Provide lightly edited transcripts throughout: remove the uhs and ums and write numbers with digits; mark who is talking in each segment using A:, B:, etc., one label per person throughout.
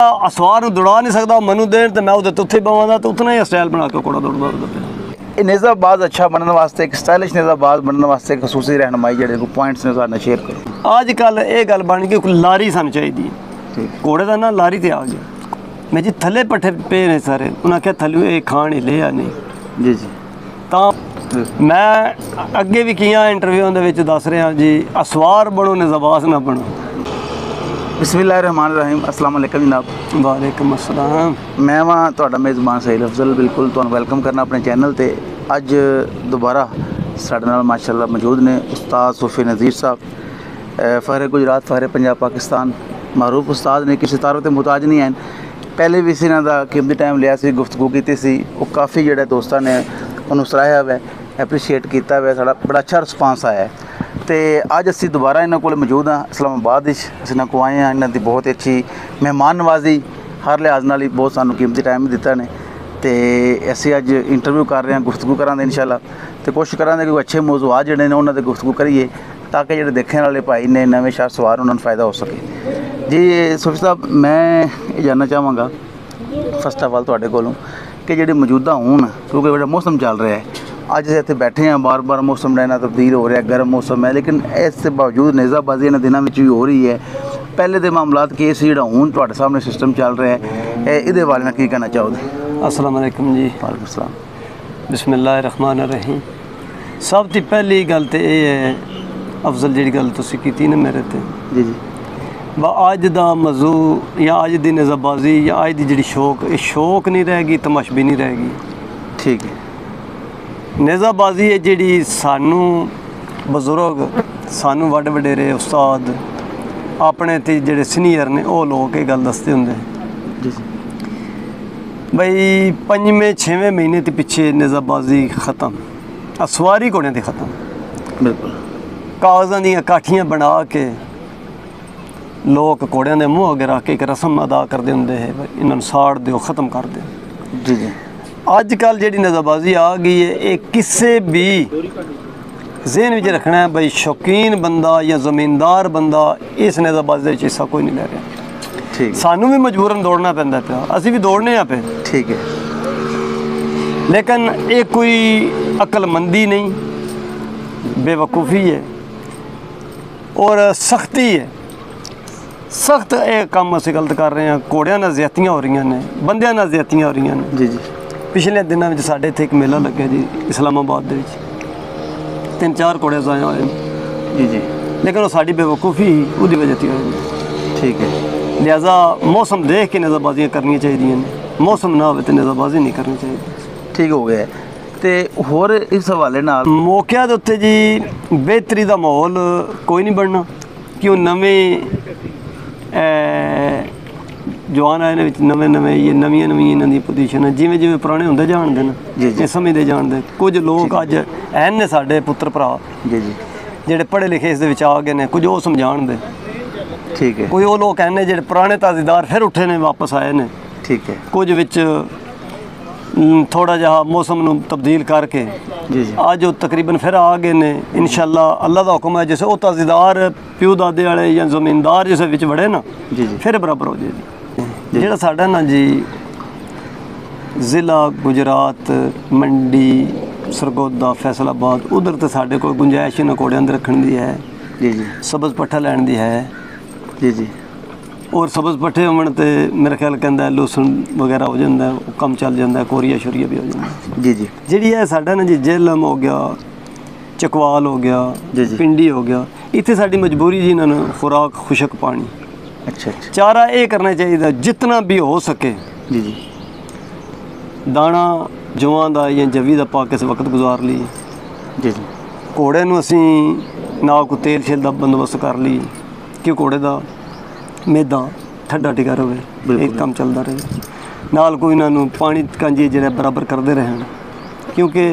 A: असवार दौड़ा नहीं सकता, मनु देन तो मैं उधर उत्थे बवां तो उतना ही स्टाइल बना के घोड़ा दौड़दा पिया।
B: नेज़ाबाज अच्छा बनने वास्ते, एक स्टाइलिश नेज़ाबाज बनने वास्ते खसूसी रहनुमाई जेह्ड़े को पॉइंट्स ने सारे शेयर करो।
A: अजकल ये गल बन गई कोई लारी सानू चाहिए, घोड़े का ना लारी ते आ गया। मैं जी थले पट्ठे पे ने सारे, उन्हें आख्या थले ये खान ही लिया नहीं
B: जी जी।
A: तो मैं अगे भी किया इंटरव्यू दे दस रहा जी, असवार बनो नेज़ाबाज ना बनो।
B: बिस्मिल्लाहिर्रहमानिर्रहीम, अस्सलाम वालेकुम जनाब।
A: वालेकुम अस्सलाम।
B: मैं वहाँ तुहाडा मेज़बान सहील अफजल, बिल्कुल तुहानू वेलकम करना अपने चैनल ते। अज दोबारा साडे नाल माशाअल्लाह मौजूद ने उस्ताद सूफी नज़ीर साहब, फ़हरे गुजरात फ़हरे पंजाब पाकिस्तान, मारूफ उस्ताद ने, किसी तारीफ ते मुहताज नहीं हैं। पहले भी इन्हां दा कीमती टाइम लिया सी, गुफ्तगू की सी, वो काफ़ी जोड़े दोस्तों ने उन्होंने सराहिया हुआ, एप्रीशिएट किया हुआ, साड़ा बड़ा अच्छा रिस्पांस आया है। तो अज असी दोबारा इन्हों को मौजूद हाँ इस्लामाबाद, इन्हों को आए हैं। इन्हों की बहुत अच्छी मेहमान नवाजी हर लिहाज नाल बहुत सानू कीमती टाइम दिता ने। तो असी अज इंटरव्यू कर रहे हैं, गुफ्तगू करांगे इंशाअल्लाह, तो कोशिश करांगे कि अच्छे मौजूआत जोड़े ने उन्होंने गुफ्तगू करिए, ताकि जो देखने वाले भाई ने नवे शाह सवार उन्होंने फ़ायदा हो सके। जी सूफी साहब, मैं ये जानना चाहवागा फस्ट ऑफ ऑल तुहाडे कोलों कि जिहड़े मौजूदा हून, क्योंकि बड़ा मौसम चल रहा है, अज इत्थे बैठे हैं, बार बार मौसम रहना तब्दील हो रहा है, गर्म मौसम है, लेकिन इस बावजूद नेज़ाबाजी इन्हां दिनों में भी हो रही है। पहले के मामलात केस जिहड़ा हुण तुहाडे सामने सिस्टम चल रहा है, इहदे बारे में की कहना चाहोगे?
A: अस्सलाम वालेकुम जी।
B: वालेकुम सलाम।
A: बिस्मिल्लाहिर्रहमानिर्रहीम। सब तो पहली गल तो ये है अफजल जी गल तुसीं कीती ना मेरे ते,
B: जी जी।
A: अज का मौजू या अज की नेज़ाबाजी या अज की जी शौक, ये शौक नहीं रहेगी, तमाशबी नहीं रहेगी।
B: ठीक है।
A: नेज़ाबाजी है जी सानू बजुर्ग, सानू वड वडेरे उस्ताद अपने ते जेडे सीनियर ने वो लोग ये गल दसते होंगे
B: जी जी।
A: बई 5वें 6वें महीने के पिछे नेज़ाबाजी ख़त्म, असवारी घोड़ियां ते ख़त्म।
B: बिल्कुल।
A: कागज़ां दी काठियां बना के लोग घोड़ियां दे मूँह अगे रख के एक रस्म अदा करते होंगे है, इन्होंने साड़ दो, ख़त्म कर दो।
B: जी जी।
A: अजकल जी नेज़ाबाजी आ गई है, ये किसी भी जहन में रखना है बई शौकीन बंदा या ज़मींदार बंदा इस नेज़ाबाजी का हिस्सा कोई नहीं ले रहा।
B: ठीक।
A: सानू भी मजबूरन दौड़ना पैंदा पिया, असी भी दौड़ने आ पे।
B: ठीक है।
A: लेकिन ये कोई अक्लमंदी नहीं, बेवकूफ़ी है और सख्ती है। सख्त ये काम असीं गलत कर रहे हैं, घोड़ियां नाल ज़्यादतियां हो रही ने, बंदियां नाल ज़्यादतियां हो रही ने।
B: जी जी।
A: पिछले दिनों में साढ़े इत्थे एक मेला लगे जी इस्लामाबाद दे विच, 3-4 घोड़े ज़ाया होए,
B: जी जी।
A: लेकिन वो साड़ी बेवकूफ़ी ही उसकी वजह से होई।
B: ठीक है।
A: लिहाजा मौसम देख के नेज़ाबाजियाँ करनी चाहिए, मौसम ना हो तो नेज़ाबाजी नहीं करनी चाहिए। ठीक
B: हो गया। तो होर इस हवाले नाल
A: मौक़िਆਂ ਦੇ ਉੱਤੇ जी बेहतरी का माहौल कोई नहीं बनना, क्यों नवे जवान आए नवे नवे ये नवी नवी इन्हों की पोजीशन है, जिमें जिमें पुराने होंगे जानते हैं, ये समझते जानते। कुछ लोग अज ऐन ने साढ़े पुत्र भरा
B: जी जी
A: जेडे पढ़े लिखे इस आ गए हैं, कुछ वो समझाते।
B: ठीक है।
A: कोई वो लोग हैं जेडे पुराने ताज़ेदार फिर उठे ने, वापस आए ने।
B: ठीक है।
A: कुछ विच थोड़ा जहा मौसम नूं तब्दील करके
B: जी जी
A: अज वो तकरीबन फिर आ गए ने। इंशाअल्लाह अल्लाह का हुक्म है, जैसे वो ताज़ेदार प्यो दादे वाले या ज़मींदार जिस विच वड़े ना,
B: जी जी
A: फिर बराबर हो जाए जी। जिहड़ा साडा ना जी ज़िला गुजरात मंडी सरगोदा फैसलाबाद, उधर तो साढ़े को गुंजाइश इन्हां घोड़ियां दे रखण दी है।
B: जी जी।
A: सबज़ पट्ठा लैण दी है।
B: जी जी।
A: और सबज़ पट्ठे होवन ते मेरा ख्याल कहंदा है लहसुन वगैरह हो जाता है, वो कम चल जाता है, कोरिया शोरिया भी हो जाता है।
B: जी जी।
A: जी है साडा ना जी जेलम हो गया, चकवाल हो गया, पिंडी हो गया, इत्थे साडी मजबूरी जी इन्हां खुराक खुशक पानी।
B: अच्छा अच्छा।
A: चारा ये करना चाहिए जितना भी हो सके।
B: जी जी।
A: दाना जवां दा या जवी दा पा के इस वक्त गुजार ली।
B: जी जी।
A: घोड़े नूं असीं ना कोई तेल शेल दा बंदोबस्त कर ली कि घोड़े दा मैदा ठंडा टिका रहे, एक काम चलता रहे, नाल कोई इन्हों पानी कांजी जो बराबर करते रहन, क्योंकि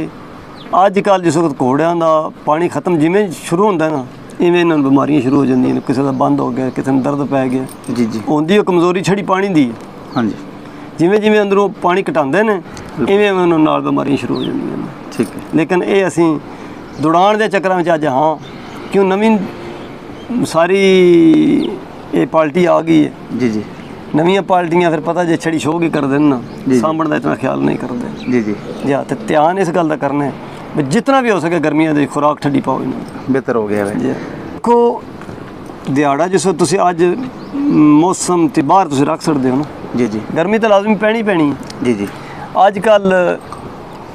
A: अजकल जिस वक्त घोड़ियां का पानी खत्म जिमें शुरू होता है ना, इवें इन्होंने बीमारियां शुरू हो जांदियां, किसी का बंद हो गया, किसी दर्द पै गया।
B: जी जी।
A: होंदी कमज़ोरी छड़ी पानी दी।
B: हाँ जी।
A: जिमें जिमें अंदरों पानी घटाते हैं इवें उन्होंने नाल बीमारियां शुरू हो जांदियां।
B: ठीक है।
A: लेकिन ये असीं दौड़ाण के चक्कर में अज हाँ क्यों नवीं सारी ये पार्टी आ गई है।
B: जी जी।
A: ਨਵੀਆਂ ਪਾਰਟੀਆਂ ਫਿਰ ਪਤਾ ਜੇ ਛੜੀ ਸ਼ੋਅ ਕੀ ਕਰਦੇ ਨੇ ਨਾ,
B: ਜੀ।
A: ਸਾਂਭਣ ਦਾ ਇਤਨਾ ਖਿਆਲ ਨਹੀਂ ਕਰਦੇ
B: ਜੀ ਜੀ
A: ਜਾਂ ਤੇ ਧਿਆਨ ਇਸ ਗੱਲ ਦਾ ਕਰਨਾ ਹੈ ਵੀ ਜਿਤਨਾ ਵੀ ਹੋ ਸਕੇ ਗਰਮੀਆਂ ਦੀ ਖੁਰਾਕ ਠੰਡੀ ਪਾਓ ਇਹਨਾਂ ਨੂੰ।
B: ਬਿਹਤਰ ਹੋ ਗਿਆ ਹੈ
A: ਜੀ ਦੇਖੋ ਦਿਹਾੜਾ ਜਿਸ ਵੇਲੇ ਤੁਸੀਂ ਅੱਜ ਮੌਸਮ ਤੇ ਬਾਹਰ ਤੁਸੀਂ ਰੱਖ ਸਕਦੇ ਹੋ ਨਾ,
B: ਜੀ ਜੀ
A: ਗਰਮੀ ਤਾਂ ਲਾਜ਼ਮੀ ਪੈਣੀ ਪੈਣੀ ਹੈ।
B: ਜੀ ਜੀ
A: ਅੱਜ ਕੱਲ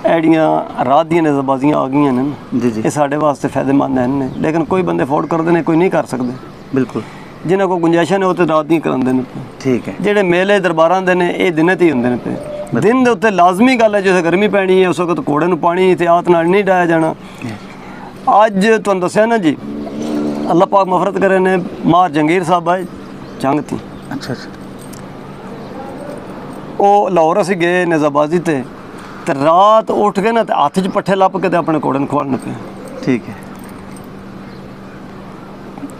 A: ਐੜੀਆਂ ਰਾਤ ਦੀਆਂ ਨਜ਼ਰਬਾਜ਼ੀਆਂ ਆ ਗਈਆਂ ਨੇ ਨਾ,
B: ਜੀ ਜੀ
A: ਇਹ ਸਾਡੇ ਵਾਸਤੇ ਫਾਇਦੇਮੰਦ ਹਨ ਨੇ, ਲੇਕਿਨ ਕੋਈ ਬੰਦੇ ਅਫੋਰਡ ਕਰਦੇ ਨੇ, ਕੋਈ ਨਹੀਂ ਕਰ ਸਕਦੇ।
B: ਬਿਲਕੁਲ
A: ਜਿਨ੍ਹਾਂ ਕੋਲ ਗੁੰਜਾਇਸ਼ਾਂ ਨੇ ਉਹ ਤੇ ਰਾਤ ਦੀਆਂ ਕਰਾਉਂਦੇ ਨੇ।
B: ਠੀਕ ਹੈ
A: ਜਿਹੜੇ ਮੇਲੇ ਦਰਬਾਰਾਂ ਦੇ ਨੇ ਇਹ ਦਿਨੇ ਤੇ ਹੀ ਹੁੰਦੇ ਨੇ ਪਏ। ਦਿਨ ਦੇ ਉੱਤੇ ਲਾਜ਼ਮੀ ਗੱਲ ਹੈ ਜਿਵੇਂ ਗਰਮੀ ਪੈਣੀ ਹੈ ਉਸ ਵਕਤ ਘੋੜੇ ਨੂੰ ਪਾਣੀ ਤੇ ਆਤ ਨਾਲ ਨਹੀਂ ਡਾਇਆ ਜਾਣਾ। ਅੱਜ ਤੁਹਾਨੂੰ ਦੱਸਿਆ ਨਾ ਜੀ, ਅੱਲਾਹ ਪਾਕ ਮਫਰਤ ਕਰੇ ਨੇ, ਮਾਰ ਜੰਗੀਰ ਸਾਹਿਬ ਆਏ ਜੰਗ ਤੀ,
B: ਅੱਛਾ ਅੱਛਾ
A: ਉਹ ਲਾਹੌਰ ਅਸੀਂ ਗਏ ਨਿਜ਼ਾਬਾਜ਼ੀ ਤੇ ਰਾਤ ਉੱਠ ਕੇ ਨਾ ਤੇ ਹੱਥ 'ਚ ਪੱਠੇ ਲੱਭ ਕੇ ਤੇ ਆਪਣੇ ਘੋੜੇ ਨੂੰ ਖਵਾਲਣ ਪਏ।
B: ਠੀਕ ਹੈ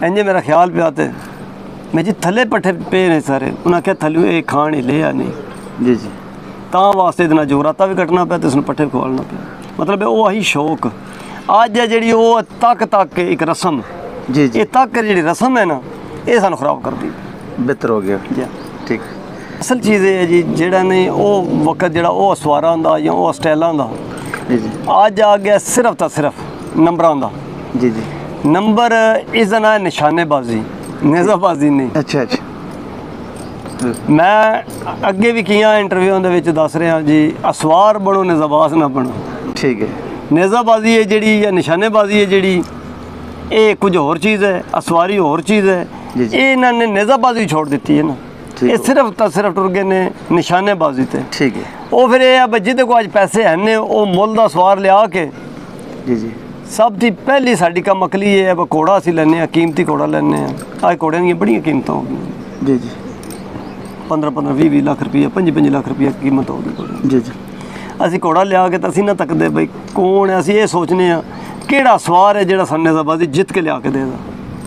A: ਇੰਜੇ ਮੇਰਾ ਖਿਆਲ ਪਿਆ ਤੇ ਮੈਂ ਜੀ ਥੱਲੇ ਪੱਠੇ ਪਏ ਨੇ ਸਾਰੇ, ਉਹਨਾਂ ਆਖਿਆ ਥੱਲੇ ਇਹ ਖਾਣ ਹੀ ਲਿਆ ਨਹੀਂ,
B: ਜੀ ਜੀ
A: ਤਾਂ ਵਾਸਤੇ ਇਹਦੇ ਨਾਲ ਜੋਰਾਤਾ ਵੀ ਕੱਟਣਾ ਪਿਆ ਤੇ ਉਸਨੂੰ ਪੱਠੇ ਖਵਾਲਣਾ ਪਿਆ। ਮਤਲਬ ਉਹ ਆਹੀ ਸ਼ੌਕ ਅੱਜ ਹੈ ਜਿਹੜੀ ਉਹ ਤੱਕ ਇੱਕ ਰਸਮ,
B: ਜੀ ਜੀ
A: ਇਹ ਤੱਕ ਜਿਹੜੀ ਰਸਮ ਹੈ ਨਾ ਇਹ ਸਾਨੂੰ ਖਰਾਬ ਕਰਦੀ।
B: ਬਿਹਤਰ ਹੋ ਗਿਆ
A: ਜੀ
B: ਠੀਕ
A: ਅਸਲ ਚੀਜ਼ ਇਹ ਹੈ ਜੀ ਜਿਹੜਾ ਨੇ ਉਹ ਵਕਤ ਜਿਹੜਾ ਉਹ ਅਸਵਾਰਾਂ ਦਾ ਜਾਂ ਉਹ ਸਟਾਈਲਾਂ ਦਾ
B: ਜੀ ਜੀ
A: ਅੱਜ ਆ ਗਿਆ ਸਿਰਫ ਤਾਂ ਸਿਰਫ ਨੰਬਰਾਂ ਦਾ।
B: ਜੀ ਜੀ
A: ਨੰਬਰ ਇਸ ਦਾ ਨਾਂ ਹੈ ਨਿਸ਼ਾਨੇਬਾਜ਼ੀ, ਨੇਜ਼ਾਬਾਜ਼ੀ ਨਹੀਂ।
B: ਅੱਛਾ ਅੱਛਾ
A: ਮੈਂ ਅੱਗੇ ਵੀ ਕੀਆਂ ਇੰਟਰਵਿਊਆਂ ਦੇ ਵਿੱਚ ਦੱਸ ਰਿਹਾ ਜੀ, ਅਸਵਾਰ ਬਣੋ ਨੇਜ਼ਾਬਾਜ਼ ਨਾ ਬਣੋ।
B: ਠੀਕ ਹੈ
A: ਨੇਜ਼ਾਬਾਜ਼ੀ ਹੈ ਜਿਹੜੀ ਜਾਂ ਨਿਸ਼ਾਨੇਬਾਜ਼ੀ ਹੈ ਜਿਹੜੀ ਇਹ ਕੁਝ ਹੋਰ ਚੀਜ਼ ਹੈ, ਅਸਵਾਰੀ ਹੋਰ ਚੀਜ਼ ਹੈ।
B: ਜੀ ਜੀ।
A: ਇਹ ਇਹਨਾਂ ਨੇ ਨੇਜ਼ਾਬਾਜ਼ੀ ਛੋੜ ਦਿੱਤੀ ਹੈ ਨਾ,
B: ਠੀਕ
A: ਇਹ
B: ਹੋ।
A: ਸਿਰਫ ਤਾਂ ਸਿਰਫ ਟੁਰ ਗਏ ਨੇ ਨਿਸ਼ਾਨੇਬਾਜ਼ੀ ਤੇ।
B: ਠੀਕ ਹੈ
A: ਉਹ ਫਿਰ ਇਹ ਆ ਬਈ ਜਿਹਦੇ ਕੋਲ ਅੱਜ ਪੈਸੇ ਹਨ ਨੇ ਉਹ ਮੁੱਲ ਦਾ ਸਵਾਰ ਲਿਆ ਕੇ
B: ਜੀ ਜੀ
A: ਸਭ ਦੀ ਪਹਿਲੀ ਸਾਡੀ ਕੰਮ ਅਕਲੀ ਇਹ ਹੈ ਵੀ ਘੋੜਾ ਅਸੀਂ ਲੈਂਦੇ ਹਾਂ, ਕੀਮਤੀ ਘੋੜਾ ਲੈਂਦੇ ਹਾਂ। ਅੱਜ ਘੋੜਿਆਂ ਦੀਆਂ ਬੜੀਆਂ ਕੀਮਤਾਂ ਹੋ ਗਈਆਂ,
B: ਜੀ ਜੀ
A: 15-15 20-20 ਲੱਖ ਰੁਪਈਆ 5-5 ਲੱਖ ਰੁਪਈਆ ਕੀਮਤ ਹੋ ਗਈ ਘੋੜੇ ਦੀ।
B: ਜੀ ਜੀ
A: ਅਸੀਂ ਘੋੜਾ ਲਿਆ ਕੇ ਤਾਂ ਅਸੀਂ ਨਾ ਤੱਕਦੇ ਬਈ ਕੌਣ ਹੈ, ਅਸੀਂ ਇਹ ਸੋਚਨੇ ਆ ਕਿਹੜਾ ਸਵਾਰ ਹੈ ਜਿਹੜਾ ਸਾਨੂੰ ਨੇਜ਼ਾਬਾਜ਼ੀ ਜਿੱਤ ਕੇ ਲਿਆ ਕੇ ਦੇਗਾ।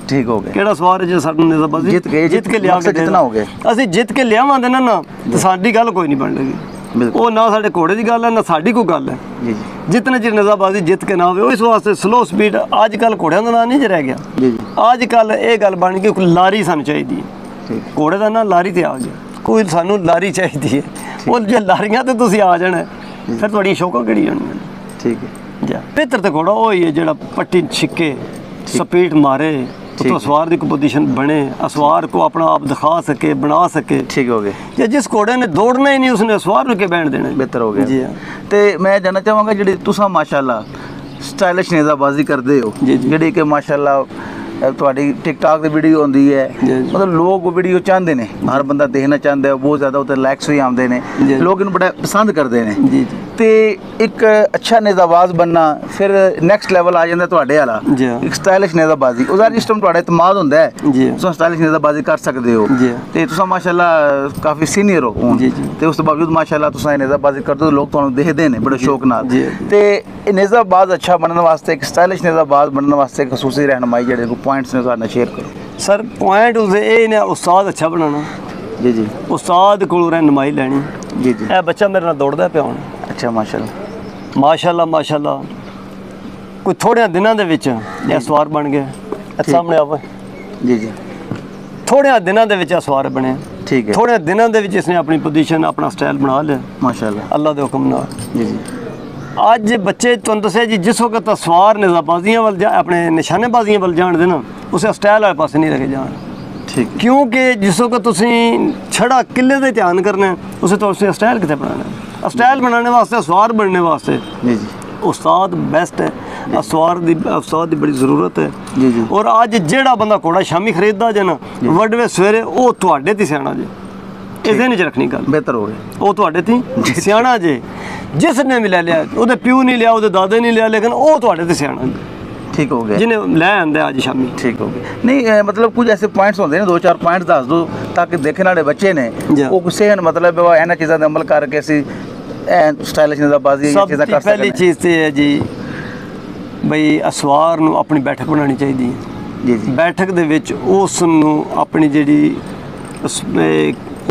B: ਠੀਕ ਹੋ ਗਿਆ
A: ਕਿਹੜਾ ਸਵਾਰ ਹੈ ਜਿਹੜਾ ਸਾਨੂੰ ਨੇਜ਼ਾਬਾਜ਼ੀ
B: ਜਿੱਤ ਕੇ
A: ਲਿਆ ਕੇ
B: ਮਕਸਦ ਜਿੱਤਣਾ ਹੋ ਗਿਆ।
A: ਅਸੀਂ ਜਿੱਤ ਕੇ ਲਿਆਵਾਂਗੇ ਨਾ ਤੇ ਸਾਡੀ ਗੱਲ ਕੋਈ ਨਹੀਂ ਬਣੇਗੀ।
B: ਬਿਲਕੁਲ
A: ਉਹ ਨਾ ਸਾਡੇ ਘੋੜੇ ਦੀ ਗੱਲ ਹੈ ਨਾ ਸਾਡੀ ਕੋਈ ਗੱਲ ਹੈ।
B: ਜੀ ਜੀ
A: ਜਿਤਨੇ ਚਿਰ ਨੇਜ਼ਾਬਾਜ਼ੀ ਜਿੱਤ ਕੇ ਨਾ ਹੋਵੇ ਉਹ ਇਸ ਵਾਸਤੇ ਸਲੋ ਸਪੀਡ ਅੱਜ ਕੱਲ ਘੋੜਿਆਂ ਦਾ ਨਾਂ ਨਹੀਂ ਰਹਿ ਗਿਆ।
B: ਜੀ ਜੀ
A: ਅੱਜ ਕੱਲ ਇਹ ਗੱਲ ਬਣ ਗਈ ਕੋਈ ਲਾਰੀ ਸਾਨੂੰ ਚਾਹੀਦੀ ਹੈ।
B: ਠੀਕ
A: ਘੋੜੇ ਦਾ ਨਾਂ ਲਾਰੀ ਤੇ ਆ ਗਿਆ, ਕੋਈ ਸਾਨੂੰ ਲਾਰੀ ਚਾਹੀਦੀ ਹੈ। ਉਹ ਜੇ ਲਾਰੀਆਂ ਤੇ ਤੁਸੀਂ ਆ ਜਾਣਾ ਫਿਰ ਤੁਹਾਡੀਆਂ ਸ਼ੌਕਾਂ ਕਿਹੜੀ ਹੋਣਗੀਆਂ।
B: ਠੀਕ ਹੈ
A: ਜਾ ਬਿਹਤਰ ਤੇ ਘੋੜਾ ਉਹ ਹੀ ਹੈ ਜਿਹੜਾ ਪੱਟੀ ਛਿੱਕੇ ਸਪੀਡ ਮਾਰੇ तो सवार की पोजीशन बने, सवार को अपना आप दिखा सके, बना सके।
B: ठीक हो गया।
A: या जिस घोड़े ने दौड़ना ही नहीं उसने सवार के बैठ देना।
B: बेहतर हो गया
A: जी हाँ।
B: तो मैं जानना चाहूँगा जी तुसा माशाल्लाह स्टाइलिश नेज़ाबाजी करते हो जी कि माशाल्लाह ਤੁਹਾਡੀ ਟਿਕਟੌਕ ਦੀ ਵੀਡੀਓ ਆਉਂਦੀ ਹੈ, ਮਤਲਬ ਲੋਕ ਉਹ ਵੀਡੀਓ ਚਾਹੁੰਦੇ ਨੇ, ਹਰ ਬੰਦਾ ਦੇਖਣਾ ਚਾਹੁੰਦਾ ਹੈ, ਬਹੁਤ ਜ਼ਿਆਦਾ ਉੱਤੇ ਲਾਈਕਸ ਵੀ ਆਉਂਦੇ ਨੇ, ਲੋਕ ਇਹਨੂੰ ਬੜਾ ਪਸੰਦ ਕਰਦੇ ਨੇ ਜੀ ਜੀ। ਤੇ ਇੱਕ ਅੱਛਾ ਨੇਜ਼ਾਬਾਜ਼ ਬੰਨਾ ਫਿਰ ਨੈਕਸਟ ਲੈਵਲ ਆ ਜਾਂਦਾ ਤੁਹਾਡੇ ਵਾਲਾ, ਇੱਕ ਸਟਾਈਲਿਸ਼ ਨੇਜ਼ਾਬਾਜ਼ੀ ਉਹਦਾ ਸਿਸਟਮ ਤੁਹਾਡਾ ਇਤਮਾਦ ਹੁੰਦਾ ਹੈ, ਤੁਸੀਂ ਸਟਾਈਲਿਸ਼ ਨੇਜ਼ਾਬਾਜ਼ੀ ਕਰ ਸਕਦੇ ਹੋ ਤੇ ਤੁਸੀਂ ਮਾਸ਼ਾਅੱਲਾ ਕਾਫੀ ਸੀਨੀਅਰ ਹੋ ਤੇ ਉਸ ਤੋਂ ਬਾਵਜੂਦ ਮਾਸ਼ਾਅੱਲਾ ਤੁਸੀਂ ਇਹ ਨੇਜ਼ਾਬਾਜ਼ੀ ਕਰਦੇ ਹੋ, ਲੋਕ ਤੁਹਾਨੂੰ ਦੇਖਦੇ ਨੇ ਬੜੇ ਸ਼ੌਕ ਨਾਲ। ਤੇ ਇਹ ਨੇਜ਼ਾਬਾਜ਼ ਅੱਛਾ ਬਣਨ ਵਾਸਤੇ, ਇੱਕ ਸਟਾਈਲਿਸ਼ ਨੇਜ਼ਾਬਾਜ਼ ਬਣਨ ਵਾਸਤੇ ਇੱਕ ਖਸੂਸੀ ਰਹਿਨਮਾਈ ਜਿਹੜੇ पॉइंट्स ने साथ शेयर करो
A: सर। पॉइंट उसे ये ने उस्ताद अच्छा बनाना
B: जी जी,
A: उस्ताद को रहनुमाई लेनी
B: जी जी।
A: ए बच्चा मेरे नाल दौड़दा पिया हुण,
B: अच्छा माशाल्लाह
A: माशाल्लाह माशाल्लाह। कोई थोड़े दिनों दे विच ये सवार बन गया सामने आवे
B: जी जी,
A: थोड़े दिनों दे विच सवार बने
B: ठीक है,
A: थोड़े दिनों दे विच इसने अपनी पोजीशन अपना स्टाइल बना लिया
B: माशाल्लाह
A: अल्लाह दे हुक्म नाल
B: जी जी।
A: ਅੱਜ ਬੱਚੇ ਤੁਹਾਨੂੰ ਦੱਸਿਆ ਜੀ ਜਿਸ ਵਕਤ ਸਵਾਰ ਨੇਜ਼ਾਬਾਜ਼ੀਆਂ ਵੱਲ ਆਪਣੇ ਨਿਸ਼ਾਨੇਬਾਜ਼ੀਆਂ ਵੱਲ ਜਾਣ ਦੇ ਨਾ ਉਸੇ ਸਟਾਈਲ ਵਾਲੇ ਪਾਸੇ ਨਹੀਂ ਲੱਗੇ ਜਾਣ।
B: ਠੀਕ,
A: ਕਿਉਂਕਿ ਜਿਸ ਵਕਤ ਤੁਸੀਂ ਛੜਾ ਕਿੱਲੇ ਦਾ ਧਿਆਨ ਕਰਨਾ ਉਸੇ ਤੁਸੀਂ ਸਟਾਈਲ ਕਿੱਥੇ ਬਣਾਉਣਾ। ਸਟਾਈਲ ਬਣਾਉਣੇ ਵਾਸਤੇ ਸਵਾਰ ਬਣਨੇ ਵਾਸਤੇ
B: ਜੀ ਜੀ
A: ਉਸਤਾਦ ਬੈਸਟ ਹੈ। ਉਸਤਾਦ ਦੀ ਬੜੀ ਜ਼ਰੂਰਤ ਹੈ
B: ਜੀ ਜੀ।
A: ਔਰ ਅੱਜ ਜਿਹੜਾ ਬੰਦਾ ਘੋੜਾ ਸ਼ਾਮੀ ਖਰੀਦਦਾ ਜੇ ਨਾ ਵੱਡਵੇ ਸਵੇਰੇ ਉਹ ਤੁਹਾਡੇ ਤੇ ਸਿਆਣਾ ਜੇ, ਇਹਦੇ ਨਹੀਂ ਰੱਖਣੀ ਗੱਲ।
B: ਬਿਹਤਰ ਹੋ ਗਿਆ,
A: ਉਹ ਤੁਹਾਡੇ ਤੇ ਸਿਆਣਾ ਜੇ। ਜਿਸ ਨੇ ਵੀ ਲੈ ਲਿਆ ਉਹਦੇ ਪਿਓ ਨਹੀਂ ਲਿਆ, ਉਹਦੇ ਦਾਦੇ ਨਹੀਂ ਲਿਆ, ਲੇਕਿਨ ਉਹ ਤੁਹਾਡੇ ਤੇ ਸਿਆਣਾ ਜੀ।
B: ठीक हो गया,
A: जिन्हें ले आंदे आज शामी।
B: ठीक हो गया। नहीं मतलब कुछ ऐसे पॉइंट्स होंगे ना, 2-4 पॉइंट्स दस दो ताकि देखने वाले बच्चे ने वो गुस्से हैं, मतलब वो इन्हां चीज़ां ते अमल करके असी स्टाइलिश नज़रबाजी ये चीज़ां कर सकते हैं।
A: पहली चीज़ तो है जी बई असवार नूं अपनी बैठक बनानी चाहिए
B: जी जी।
A: बैठक दे विच उस नूं अपनी जिहड़ी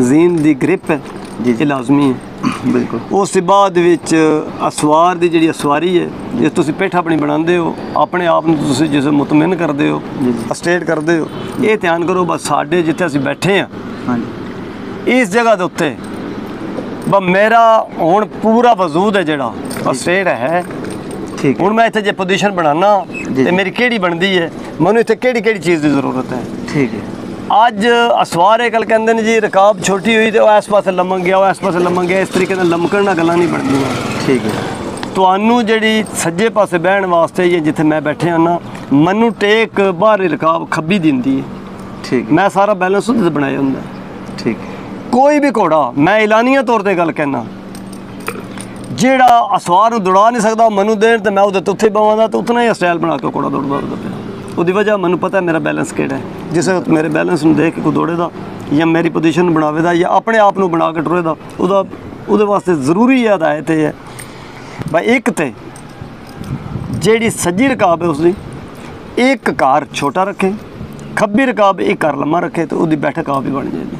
A: जीन दी ग्रिप है जी लाजमी है
B: बिल्कुल।
A: उस बाद विच असवार दी जिहड़ी असवारी है जे तुसीं पिठ अपनी बनांदे हो अपने आप नूं तुसीं जिस मुतमिन करदे हो स्टेट करदे हो, ये ध्यान करो बस साडे जिथे असीं बैठे हाँ ਇਸ ਜਗ੍ਹਾ ਦੇ ਉੱਤੇ ਬ ਮੇਰਾ ਹੁਣ ਪੂਰਾ ਵਜੂਦ ਹੈ ਜਿਹੜਾ ਸਟੇਟ ਹੈ।
B: ਠੀਕ ਹੈ
A: ਹੁਣ ਮੈਂ ਇੱਥੇ ਜੇ ਪੋਜੀਸ਼ਨ ਬਣਾਉਣਾ
B: ਜੀ।
A: ਤੇ ਮੇਰੀ ਕਿਹੜੀ ਬਣਦੀ ਹੈ, ਮੈਨੂੰ ਇੱਥੇ ਕਿਹੜੀ ਕਿਹੜੀ ਚੀਜ਼ ਦੀ ਜ਼ਰੂਰਤ ਹੈ।
B: ਠੀਕ ਹੈ
A: ਅੱਜ ਅਸਵਾਰੇ ਕੱਲ ਕਹਿੰਦੇ ਨੇ ਜੀ ਰਕਾਬ ਛੋਟੀ ਹੋਈ ਤੇ ਉਹ ਇਸ ਪਾਸੇ ਲੰਮਕ ਗਿਆ, ਉਹ ਇਸ ਪਾਸੇ ਲੰਮਕ ਗਿਆ। ਇਸ ਤਰੀਕੇ ਨਾਲ ਲੰਮਕਣ ਨਾਲ ਗੱਲਾਂ ਨਹੀਂ ਬਣਦੀਆਂ।
B: ਠੀਕ ਹੈ
A: ਤੁਹਾਨੂੰ ਜਿਹੜੀ ਸੱਜੇ ਪਾਸੇ ਬਹਿਣ ਵਾਸਤੇ ਜਾਂ ਜਿੱਥੇ ਮੈਂ ਬੈਠਿਆ ਨਾ, ਮੈਨੂੰ ਟੇਕ ਬਾਹਰੀ ਰਕਾਬ ਖੱਬੀ ਦਿੰਦੀ ਹੈ।
B: ਠੀਕ
A: ਮੈਂ ਸਾਰਾ ਬੈਲੈਂਸ ਉਹਦੇ 'ਤੇ ਬਣਾਇਆ ਹੁੰਦਾ।
B: ਠੀਕ ਹੈ
A: ਕੋਈ ਵੀ ਘੋੜਾ, ਮੈਂ ਐਲਾਨੀਆ ਤੌਰ ਤੇ ਗੱਲ ਕਹਿਣਾ, ਜਿਹੜਾ ਅਸਵਾਰ ਨੂੰ ਦੌੜਾ ਨਹੀਂ ਸਕਦਾ, ਉਹ ਮੈਨੂੰ ਦੇਣ ਤੇ ਮੈਂ ਉਹਦੇ ਤੋਂ ਉੱਥੇ ਬਵਾਂਦਾ ਤਾਂ ਉਤਨਾ ਹੀ ਸਟਾਈਲ ਬਣਾ ਕੇ ਘੋੜਾ ਦੌੜਦਾ ਪਿਆ। ਉਹਦੀ ਵਜ੍ਹਾ ਮੈਨੂੰ ਪਤਾ ਮੇਰਾ ਬੈਲੈਂਸ ਕਿਹੜਾ ਹੈ। ਜਿਸ ਵਕਤ ਮੇਰੇ ਬੈਲੈਂਸ ਨੂੰ ਦੇਖ ਕੇ ਕੋਈ ਦੌੜੇਦਾ ਜਾਂ ਮੇਰੀ ਪੋਜੀਸ਼ਨ ਬਣਾਵੇਦਾ ਜਾਂ ਆਪਣੇ ਆਪ ਨੂੰ ਬਣਾ ਕੇ ਟੁਰੇਦਾ, ਉਹਦੇ ਵਾਸਤੇ ਜ਼ਰੂਰੀ ਹਦਾਇਤ ਇਹ ਹੈ ਭਾਈ, ਇੱਕ ਤੇ ਜਿਹੜੀ ਸੱਜੀ ਰਕਾਬ ਹੈ ਉਸਦੀ ਇੱਕ ਘਰ ਛੋਟਾ ਰੱਖੇ, ਖੱਬੀ ਰਕਾਬ ਇੱਕ ਘਰ ਲੰਮਾ ਰੱਖੇ ਤੇ ਉਹਦੀ ਬੈਠਕ ਆਪ ਹੀ ਬਣ ਜਾਏਗੀ।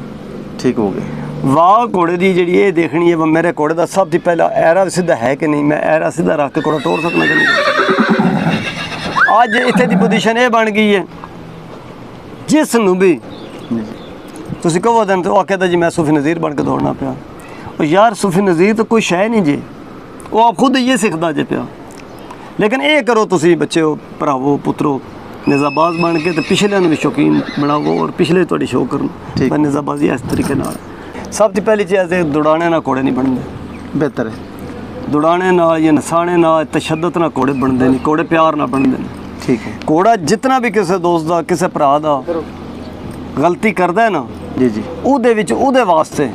B: ਠੀਕ ਹੋ ਗਿਆ।
A: ਵਾਹ ਘੋੜੇ ਦੀ ਜਿਹੜੀ ਇਹ ਦੇਖਣੀ ਹੈ, ਮੇਰੇ ਘੋੜੇ ਦਾ ਸਭ ਤੋਂ ਪਹਿਲਾਂ ਐਰਾ ਸਿੱਧਾ ਹੈ ਕਿ ਨਹੀਂ, ਮੈਂ ਐਰਾ ਸਿੱਧਾ ਰੱਖ ਕੇ ਘੋੜਾ ਤੋੜ ਸਕਣਾ ਕਿ ਨਹੀਂ। ਅੱਜ ਇੱਥੇ ਦੀ ਪੋਜੀਸ਼ਨ ਇਹ ਬਣ ਗਈ ਹੈ, ਜਿਸ ਨੂੰ ਵੀ ਤੁਸੀਂ ਕਹੋ ਦਿਨ ਤੋਂ ਆਖਿਆ ਜੀ ਮੈਂ ਸੂਫੀ ਨਜ਼ੀਰ ਬਣ ਕੇ ਦੌੜਨਾ ਪਿਆ, ਉਹ ਯਾਰ ਸੂਫੀ ਨਜ਼ੀਰ ਤਾਂ ਕੋਈ ਸ਼ੈ ਨਹੀਂ ਜੀ, ਉਹ ਆਪ ਖੁਦ ਇਹ ਸਿੱਖਦਾ ਜੇ ਪਿਆ। ਲੇਕਿਨ ਇਹ ਕਰੋ ਤੁਸੀਂ ਬੱਚਿਓ, ਭਰਾਵੋ, ਪੁੱਤਰੋ, ਨਿਜ਼ਾਬਾਜ਼ ਬਣ ਕੇ ਤੇ ਪਿਛਲਿਆਂ ਨੂੰ ਵੀ ਸ਼ੌਕੀਨ ਬਣਾਵੋ ਔਰ ਪਿਛਲੇ ਤੁਹਾਡੀ ਸ਼ੌਕ ਕਰਨ। ਪਰ ਨਿਜ਼ਾਬਾਜ਼ੀ ਇਸ ਤਰੀਕੇ ਨਾਲ ਸਭ ਤੋਂ ਪਹਿਲੀ ਚੀਜ਼ ਹੈ, ਦੌੜਾਣੇ ਨਾਲ ਘੋੜੇ ਨਹੀਂ ਬਣਦੇ।
B: ਬਿਹਤਰ ਹੈ
A: ਦੌੜਾਣੇ ਨਾਲ ਜਾਂ ਨਸਾਣੇ ਨਾਲ ਤਸ਼ੱਦਦ ਨਾਲ ਘੋੜੇ ਬਣਦੇ ਨਹੀਂ, ਘੋੜੇ ਪਿਆਰ ਨਾਲ ਬਣਦੇ ਨੇ।
B: ਠੀਕ ਹੈ
A: ਘੋੜਾ ਜਿਤਨਾ ਵੀ ਕਿਸੇ ਦੋਸਤ ਦਾ, ਕਿਸੇ ਭਰਾ ਦਾ ਗਲਤੀ ਕਰਦਾ ਹੈ ਨਾ,
B: ਜੀ ਜੀ
A: ਉਹਦੇ ਵਿੱਚ ਉਹਦੇ ਵਾਸਤੇ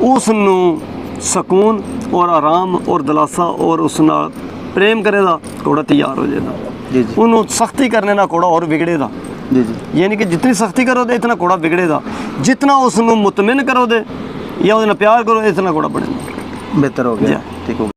A: ਉਸ ਨੂੰ ਸਕੂਨ ਔਰ ਆਰਾਮ ਔਰ ਦਿਲਾਸਾ ਔਰ ਉਸ ਨਾਲ ਪ੍ਰੇਮ ਕਰੇਗਾ, ਘੋੜਾ ਤਿਆਰ ਹੋ ਜਾਏਗਾ।
B: ਜੀ ਜੀ
A: ਉਹਨੂੰ ਸਖਤੀ ਕਰਨੇ ਨਾਲ ਘੋੜਾ ਔਰ ਵਿਗੜੇਗਾ।
B: ਜੀ ਜੀ
A: यानी कि जितनी सख्ती करोगे इतना घोड़ा बिगड़ेगा, जितना उसनों मुतमिन करोगे या उसने प्यार करो इतना घोड़ा बढ़ेगा।
B: ਬਿਹਤਰ ਹੋ ਗਿਆ। ਠੀਕ ਹੋ ਗਿਆ।